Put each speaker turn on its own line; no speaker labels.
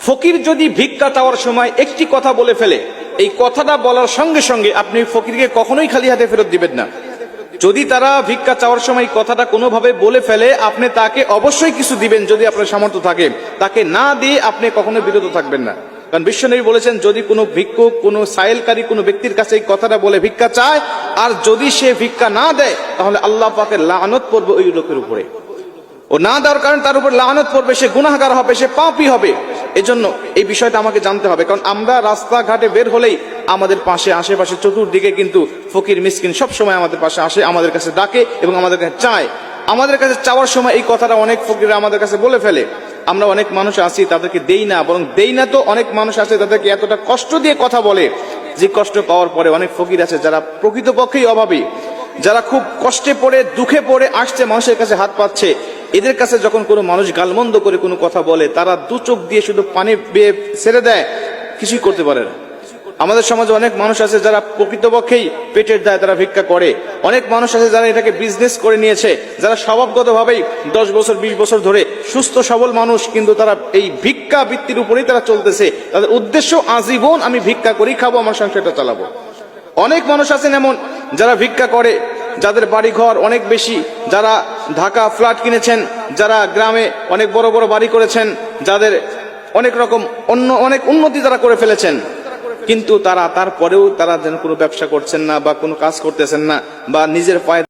ফকির যদি ভিক্ষা চাওয়ার সময় একটি কথা বলে ফেলে, এই কথাটা বলার সঙ্গে সঙ্গে আপনি ফকিরকে কখনোই খালি হাতে ফেরত দিবেন না। যদি তারা ভিক্ষা চাওয়ার সময় কথাটা কোনোভাবে বলে ফেলে, আপনি তাকে অবশ্যই কিছু দিবেন যদি আপনার সামর্থ্য থাকে। তাকে না দিয়ে আপনি কখনো বিরত থাকবেন না। কারণ বিশ্বনবী বলেছেন, যদি কোনো ভিক্ষুক, কোনো সাইলকারী কোনো ব্যক্তির কাছে এই কথাটা বলে ভিক্ষা চায়, আর যদি সে ভিক্ষা না দেয়, তাহলে আল্লাহ পাকের লানত পড়বে ওই লোকের উপরে। ও না দেওয়ার কারণে তার উপর লানত পড়বে, সে গুনাহগার হবে, সে পাপী হবে। এজন্য এই বিষয়টা আমাকে জানতে হবে। কারণ আমরা রাস্তাঘাটে বের হলেই আমাদের পাশে, আশেপাশে, চতুর্দিকে কিন্তু ফকির মিসকিন সব সময় আমাদের পাশে আসে, আমাদের কাছে ডাকে এবং আমাদের কাছে চায়। আমাদের কাছে চাওয়ার সময় এই কথাটা অনেক ফকিররা আমাদের কাছে বলে ফেলে। আমরা অনেক মানুষ আছি তাদেরকে দেই না, বরং দেই না তো অনেক মানুষ আছে তাদেরকে এতটা কষ্ট দিয়ে কথা বলে, যে কষ্ট পাওয়ার পরে অনেক ফকির আছে যারা প্রকৃতপক্ষেই অভাবী, যারা খুব কষ্টে পড়ে, দুঃখে পড়ে আসছে, মানুষের কাছে হাত পাচ্ছে। এদের কাছে যখন কোনো মানুষ গালমন্দ করে কোনো কথা বলে, তারা দু চোখ দিয়ে শুধু পানি বেয়ে ছেড়ে দেয়, কিছুই করতে পারে না। আমাদের সমাজে অনেক মানুষ আছে যারা প্রকৃতপক্ষেই পেটের দায় তারা ভিক্ষা করে। অনেক মানুষ আছে যারা এটাকে বিজনেস করে নিয়েছে, যারা স্বভাবগতভাবেই 10 বছর 20 বছর ধরে সুস্থ সবল মানুষ, কিন্তু তারা এই ভিক্ষা বৃত্তির উপরেই তারা চলতেছে। তাদের উদ্দেশ্য আজীবন আমি ভিক্ষা করি, খাবো, আমার সংসারটা চালাবো। অনেক মানুষ আছেন এমন যারা ভিক্ষা করে, যাদের বাড়ি ঘর অনেক বেশি, যারা ঢাকা ফ্ল্যাট কিনেছেন, যারা গ্রামে অনেক বড় বড় বাড়ি করেছেন, যাদের অনেক রকম অনেক উন্নতি তারা করে ফেলেছেন, কিন্তু তারপরেও তারা যেন কোনো ব্যবসা করছেন না বা কোনো কাজ করতেছেন না বা নিজের পায়ে